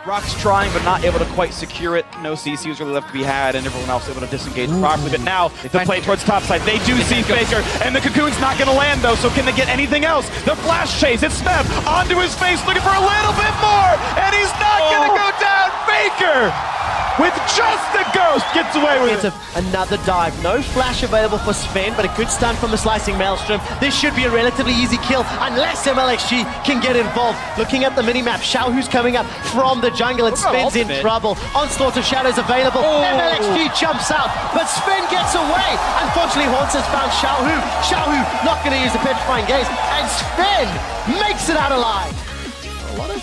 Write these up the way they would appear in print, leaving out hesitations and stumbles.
Rock's trying, but not able to quite secure it. No CC was really left to be had, and everyone else able to disengage properly. But now, the play towards topside, they do see Faker, and the Cocoon's not going to land, though, so can they get anything else? The flash chase, it's Smeb onto his face, looking for a little bit more, and he's not going to go down. Faker, with just the ghost, gets away with it. Another dive. No flash available for Sven, but a good stun from the Slicing Maelstrom. This should be a relatively easy kill, unless MLXG can get involved. Looking at the minimap, Xiaohu's coming up from the jungle, and Sven's in trouble. Onslaught of Shadows available. MLXG jumps out, but Sven gets away. Unfortunately, Haunts has found Xiaohu. Xiaohu not going to use the Petrifying Gaze, and Sven makes it out alive. A lot of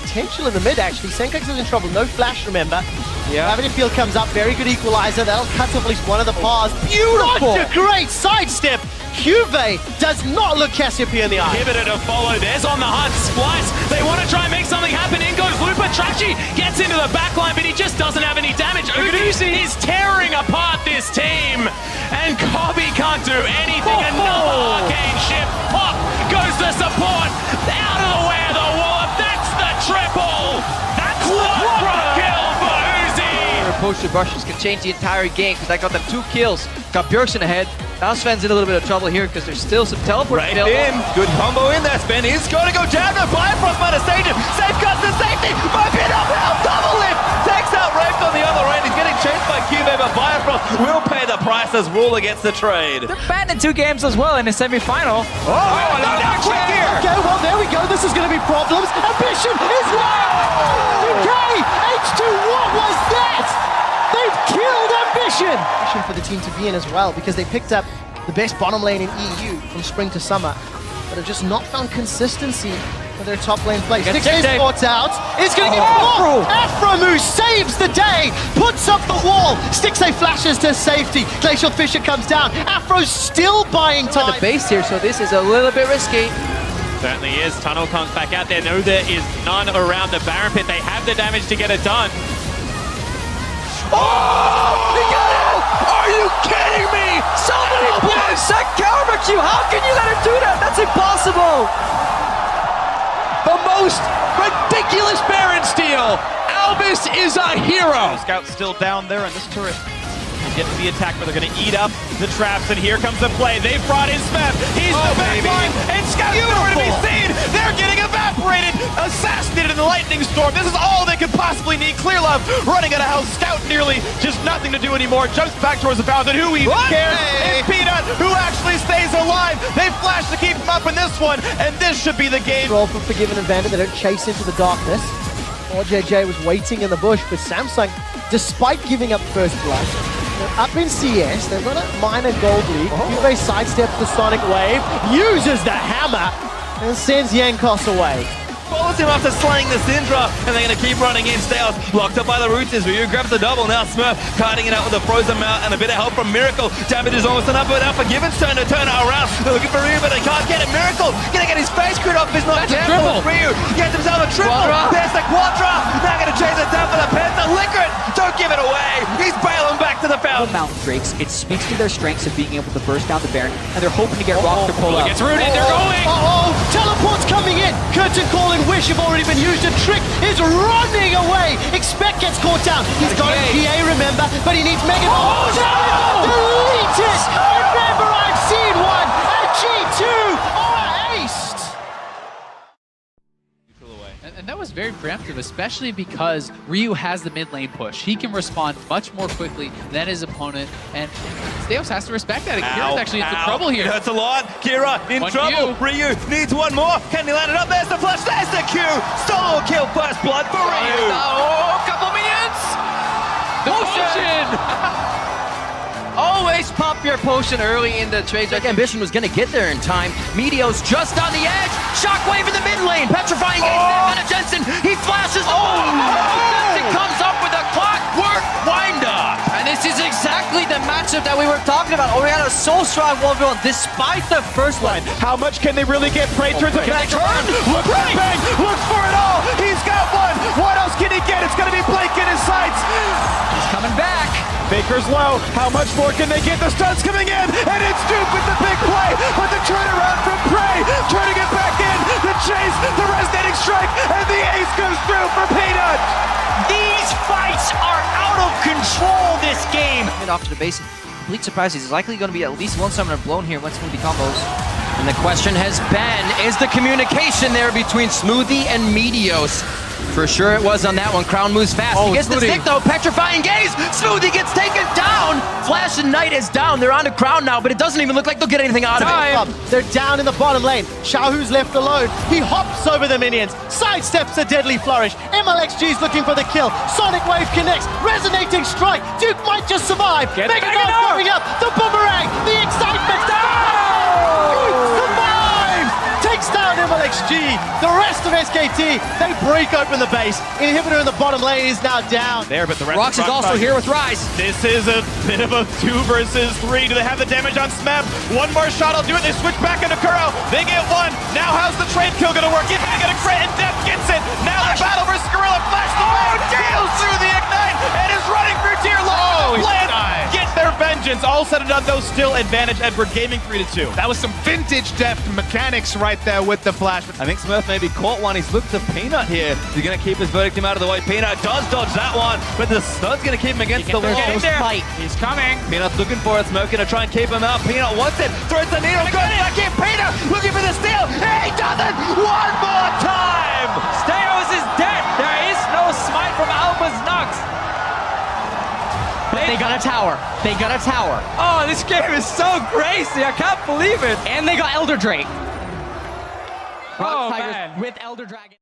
potential in the mid, actually. Senkax is in trouble. No flash, remember. Yeah. Gravity Field comes up. Very good equalizer. That'll cut off at least one of the paths. Beautiful! Such a great sidestep. Juve does not look Cassiopeia in the eye. Inhibitor to follow. There's on the hunt. Splice. They want to try and make something happen. In goes Lupa. Trashy gets into the backline, but he just doesn't have any damage. Uzi is tearing apart this team. And Kobe can't do anything. Another arcane ship. Pop goes the support. Out of the way of the wall. That's the triple. That's one kill for Uzi. Poster brushes can change the entire game because I got them 2 kills. Got Bjergsen ahead. Now Sven's in a little bit of trouble here because there's still some teleport right in. Good combo in there. Sven is going to go down. The Bifrost might have saved him. Safeguards the safety. Might be enough help. Double lift. Takes out Rafe on the other end. He's getting chased by Cube, but Bifrost will pay the price as Rule against the trade. They're banned in 2 games as well in the semi-final. Quick here. Okay, well, there we go. This is going to be problems. Ambition is live. Okay, H2, what was that? They've killed Ambition. Ambition for the team to be in as well, because they picked up the best bottom lane in EU from spring to summer, but have just not found consistency for their top lane play. Sticks his thoughts out. It's going to get blocked. Afromu saves the day, puts up the wall. Stixay flashes to safety. Glacial Fisher comes down. Afro's still buying time. The base here, so this is a little bit risky. Certainly is. Tunnel comes back out there. No, there is none around the Baron Pit. They have the damage to get it done. Oh! He got it! Are you kidding me? Somebody blocks that counter Q. How can you let him do that? That's impossible. The most ridiculous Baron steal. Albus is a hero. Scout's still down there, and this turret is yet to be attacked, but they're going to eat up the traps, and here comes the play. They've brought in Smeb. He's the backline, and Scout's nowhere to be seen. They're getting evaporated, assassinated in the lightning storm. This is all they could possibly need. Clear Love running out of house. Scout nearly just nothing to do anymore. Jumps back towards the fountain. Who even cares? It's Peanut who actually stays alive. They flash to keep him up in this one, and this should be the game. Roll for Forgiven and Bandit. They don't chase into the darkness. RJJ was waiting in the bush, but Samsung, despite giving up first blood, they're up in CS. They've got a minor gold lead. Juve sidesteps the Sonic Wave, uses the hammer, and sends Yankos away. Follows him after slaying the Syndra, and they're going to keep running in. Staos blocked up by the Rooters. Ryu grabs the double. Now Smurf kiting it out with a frozen mount and a bit of help from Miracle. Damage is almost enough, but now Forgiven's turn to turn it around. They're looking for Ryu, but they can't get it. Miracle gonna get his face screwed off. He's not careful. Ryu gets himself a triple. There's the Quadra. Now going to chase it down for the Panther. Liquor it. Don't give it away. He's bailing back to the fountain. Mountain Drakes, it speaks to their strengths of being able to burst down the Baron, and they're hoping to get Rock to pull out. Gets rooted. They're going. Teleport's coming in. Curtain Call and Wish have already been used. A Trick is running away. Expect gets caught down. He's got a PA, remember, but he needs Mega. Deleted. Remember, I've seen one. A G2 aced. And that was very preemptive, especially because Ryu has the mid lane push. He can respond much more quickly than his opponent, and Staos has to respect that. And Kira's actually into trouble here. That's a lot. Kira in trouble. Ryu needs one more. Can he land it up? There's the flash. There's the Q. Solo kill, first blood for Ryu. Oh, couple minions. The potion! Always pop your potion early in the trades. Like Ambition was going to get there in time. Meteo's just on the edge. Shockwave in the mid lane. Petrifying Gaze. And Jensen. He flashes the ball. Jensen comes up with a clockwork wind-up. And this is exactly the matchup that we were talking about. Oriana so strong 1v1 despite the first one. How much can they really get? Prey turns it back around. Look for Bang. Looks for it all. He's got one. What else can he get? It's going to be Blake in his sights. He's coming back. Faker's low. How much more can they get? The stun's coming in, and it's Duke with the big play, but the turnaround from Prey, turning it back in, the chase, the resonating strike, and the ace comes through for Peanut. These fights are out of control this game. Off to the base. Complete surprise. He's likely going to be at least one summoner blown here when Smoothie combos. And the question has been, is the communication there between Smoothie and Meteos? For sure it was on that one. Crown moves fast. He gets the stick though. Petrifying gaze. Smoothie gets taken down. Flash and Knight is down. They're on the Crown now, but it doesn't even look like they'll get anything out of it. They're down in the bottom lane. Xiaohu's left alone. He hops over the minions, sidesteps a deadly flourish. MLXG's looking for the kill. Sonic Wave connects. Resonating strike. Duke might just survive. Mega Dog going up. The boomerang. The excitement. Duke survives. Takes down MLXG. The rest of SKT, they break open the base. Inhibitor in the bottom lane is now down. There, but the rest Rox is also here with Rise. This is a bit of a 2 versus 3. Do they have the damage on Smeb? One more shot, I'll do it. They switch back into Kuro. They get one. Now how's the trade kill gonna work? He's gonna get a crit, and Death gets it. Now the battle versus Gorilla. Flash the wave, deals through the Ignite, and is running through tier low. Get their vengeance. All said and done, though, still advantage Edward Gaming 3-2. That was some vintage depth mechanics right there with the flash. I think Smurf maybe caught one. He's looked to Peanut here. He's going to keep his verdict out of the way. Peanut does dodge that one, but the Snud's going to keep him against the wall. He's coming. Peanut's looking for it. Smurf going to try and keep him out. Peanut wants it. Throws the needle. Goes back in. Peanut looking for the steal. He doesn't. One more time. Steos is dead. There is no smite from Alpha's Nox. But they got a tower. They got a tower. Oh, this game is so crazy. I can't believe it. And they got Elder Drake. Oh, Tigers man. with Elder Dragon.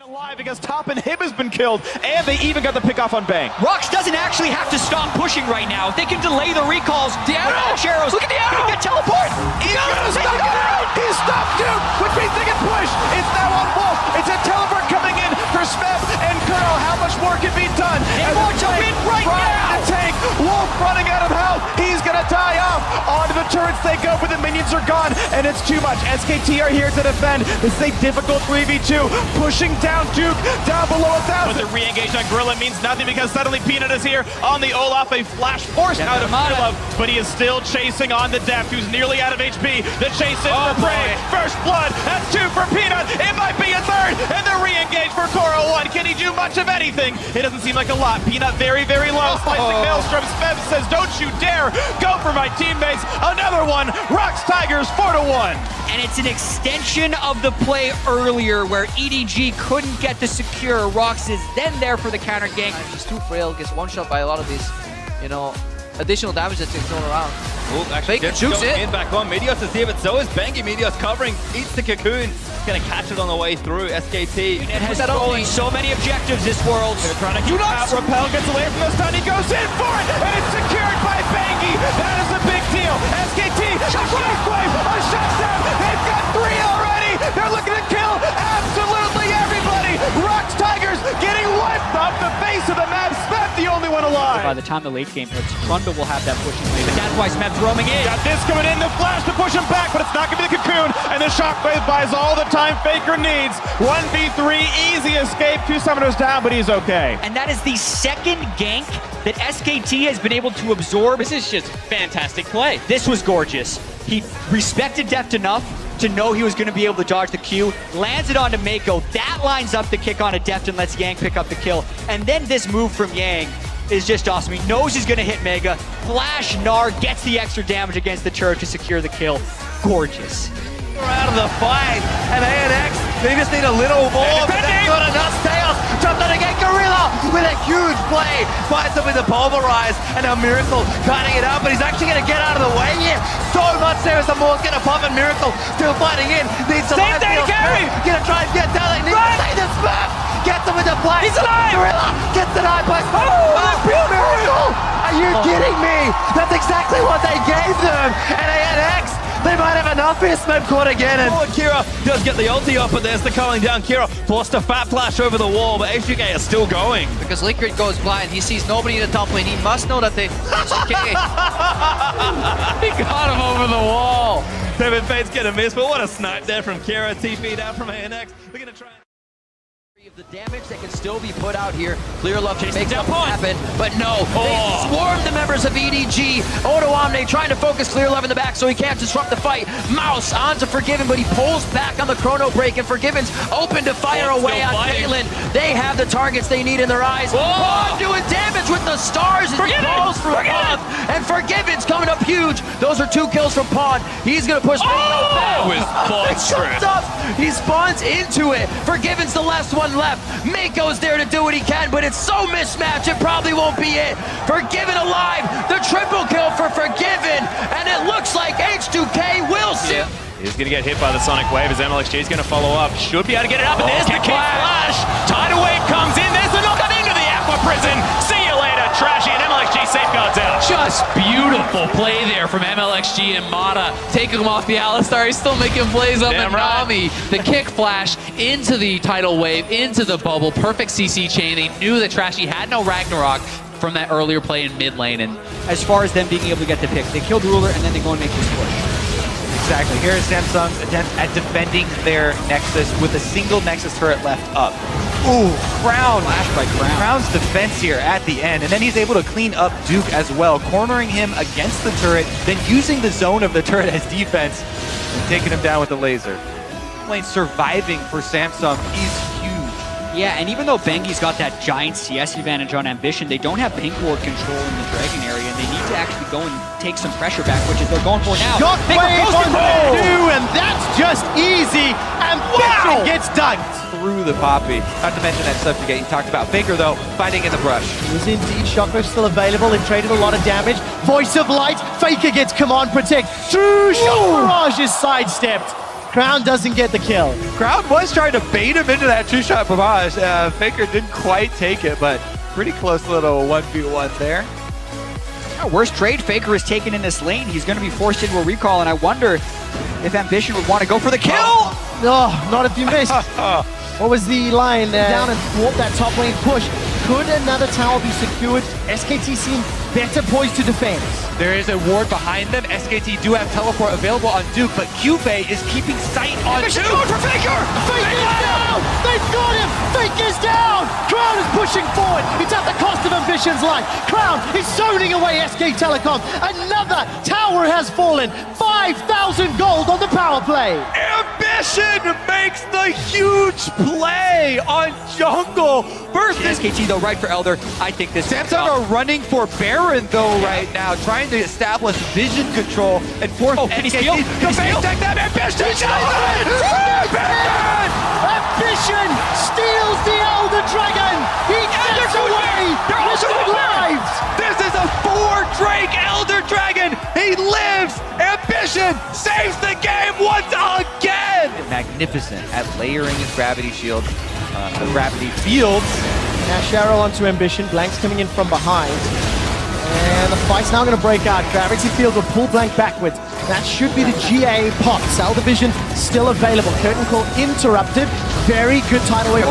Alive because top and Hib has been killed, and they even got the pick off on Bang. Rox doesn't actually have to stop pushing right now. They can delay the recalls. The arrows. Look at the arrow. He can teleport. He's gonna stop it! He stopped Duke, which means they can push. It's now on Wolf. It's a teleport coming in for Smeb and Kuro. How much more can be done? They want to win right now. The tank. Wolf running out of health. He's gonna die off. Onto the turrets they go, but the minions are gone, and it's too much. SKT are here to defend. This is a difficult 3v2. Pushing down Duke, down below 1,000. But the re-engage on Gorilla means nothing because suddenly Peanut is here on the Olaf. A flash forced out of Gorilla, but he is still chasing on the Deft, who's nearly out of HP. The chase in for Prey. First blood. That's 2 for Peanut. It might be a 3rd, and the re-engage for Kuro 1. Can he do much of anything? It doesn't seem like a lot. Peanut very, very low. Slicing Maelstrom. Smeb says, "Don't you dare go for my teammates." Another one. Rox Tigers 4-1. And it's an extension of the play earlier where EDG couldn't get the secure. Rox is then there for the counter gank. He's too frail, gets one shot by a lot of these, additional damage that's thrown around. Oh, actually, Jukes it. in back on. Meteos is here, but so is Bengi. Meteos covering, eats the cocoon. Gonna catch it on the way through. SKT. It has stolen so many objectives this world. They're trying to keep out. Repel gets away from the stun. He goes in for it, and it's secured by Bengi. That is a big deal. SKT, Shockwave, a shutdown. They've got 3 already. They're looking to kill absolutely everybody. Rox Tigers getting wiped off the face of the map. Smeb the only one alive. By the time the late game hits, Trundle will have that pushing lane. But that's why Smeb's roaming in. Got this coming in, the flash to push him back, but it's not gonna be the cocoon, and the Shockwave buys all the time Faker needs. 1v3, easy escape. 2 summoners down, but he's okay. And that is the second gank that SKT has been able to absorb. This is just fantastic play. This was gorgeous. He respected Deft enough to know he was going to be able to dodge the Q, lands it onto Mako. That lines up the kick onto Deft and lets Yang pick up the kill. And then this move from Yang is just awesome. He knows he's going to hit Mega. Flash Gnar gets the extra damage against the turret to secure the kill. Gorgeous. Out of the fight, and ANX, they just need a little more, but that's not enough. Steos jumped on again. Gorilla with a huge play, fights him with the pulverize, and now Miracle cutting it up, but he's actually going to get out of the way here. So much there, some more's going to pop, and Miracle still fighting in. Needs to Same day carry! Going to try and get down, he needs to save the Smurf. Gets him with the play. He's alive! Gorilla gets the 9 by Miracle! Are you kidding me? That's exactly what they gave them, and ANX. They might have enough here. Smeb caught again, and Kira does get the ulti up, but there's the culling down. Kira forced a fat flash over the wall, but HGK is still going. Because Liquid goes blind. He sees nobody in the top lane. He must know that it's okay. He got him over the wall. David Fate's gonna miss, but what a snipe there from Kira. TP down from ANX. We're gonna try. The damage that can still be put out here. Clear Love makes down something point. happen, but no. They swarm the members of EDG. Odo Omne trying to focus Clear Love in the back so he can't disrupt the fight. Mouse onto Forgiven, but he pulls back on the chrono break, and Forgiven's open to fire away on Caitlyn. They have the targets they need in their eyes. Pawn doing damage with the stars as he falls through above. And Forgiven's coming up huge. Those are 2 kills from Pawn. He's gonna push Mako back. With Comes up. He spawns into it. Forgiven's the last one left. Mako's there to do what he can, but it's so mismatched, it probably won't be it. Forgiven alive. The triple kill for Forgiven. And it looks like H2K will see. He's going to get hit by the Sonic Wave as MLXG is going to follow up. Should be able to get it up, and there's the kick flash. Tidal Wave comes in. There's the knockout into the Aqua Prison. See you later, Trashy, and MLXG safeguards out. Just beautiful play there from MLXG and Mata. Taking him off the Alistar. He's still making plays on the Nami. The kick flash into the tidal wave, into the bubble. Perfect CC chain. They knew that Trashy had no Ragnarok from that earlier play in mid lane. And As far as them being able to get the pick, they killed Ruler and then they go and make this push. Exactly. Here is Samsung's attempt at defending their Nexus with a single Nexus turret left up. Ooh, Crown. Flash by Crown. Crown's defense here at the end, and then he's able to clean up Duke as well, cornering him against the turret, then using the zone of the turret as defense, and taking him down with the laser. Lane surviving for Samsung is huge. Yeah, and even though Bengi's got that giant CS advantage on Ambition, they don't have pink ward control in the Dragon area, and they need to actually go and take some pressure back, which is they're going for now. Shockwave on two, and that's just easy. Ambition gets dunked. Through the Poppy. Not to mention that subjugate you talked about. Faker, though, fighting in the brush. Is indeed Shockwave still available. It traded a lot of damage. Voice of Light. Faker gets Command Protect. True Shock Barrage is sidestepped. Crown doesn't get the kill. Crown was trying to bait him into that 2-shot barrage. Faker didn't quite take it, but pretty close little 1v1 there. Yeah, worst trade Faker is taken in this lane. He's going to be forced into a recall, and I wonder if Ambition would want to go for the kill. Oh, not if you missed. What was the line? Down and thwart that top lane push. Could another tower be secured? SKT seem better poised to defend. There is a ward behind them. SKT do have teleport available on Duke, but Cube is keeping sight on Duke. Going for Faker! Fake is down! They've got him! Fake is down! Crown is pushing forward. It's at the cost of Ambition's life. Crown is zoning away SK Telecom. Another tower has fallen. 5,000 gold on the power play. Ambition makes the huge play on Jungle versus SKT, though, right for Elder. I think this Samsung are running for Baron, though, right now, trying to establish vision control and force SKT to face tech them. Ambition does it! Ambition steals the Elder Dragon. He gets away with 2 lives. This is a 4 Drake Elder Dragon. He lives. Ambition saves the game once again. Magnificent at layering his gravity shield, the gravity fields. Now Cheryl onto Ambition. Blank's coming in from behind. And the fight's now going to break out. Gravity Field will pull Blank backwards. That should be the GA pot. Cell Division still available. Curtain Call interrupted. Very good tidal wave.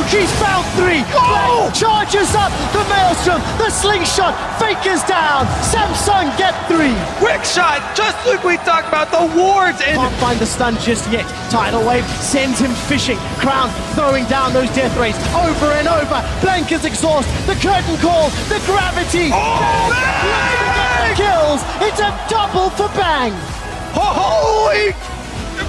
She's found 3. Blank charges up. The Maelstrom. The Slingshot. Faker's down. Samsung get 3. Quick shot, just like we talked about, the wards and Can't find the stun just yet. Tidal Wave sends him fishing. Crown throwing down those death rays over and over. Blank is exhaust. The Curtain Call. The Gravity. Bang! Kills. It's a double for Bang. holy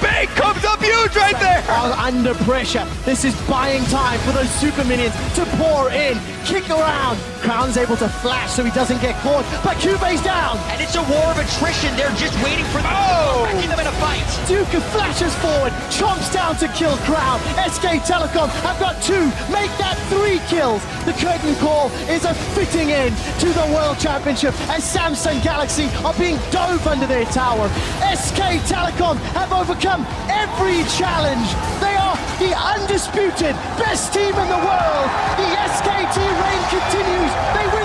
Bang comes up huge right there. Under pressure. This is buying time for those super minions to pour in. Kick around. Crown's able to flash so he doesn't get caught, but Cube's down. And it's a war of attrition. They're just waiting for them in a fight. Duke flashes forward, chomps down to kill Crown. SK Telecom have got 2, make that 3 kills. The Curtain Call is a fitting end to the World Championship as Samsung Galaxy are being dove under their tower. SK Telecom have overcome every challenge. They are the undisputed best team in the world. The SKT reign continues. They win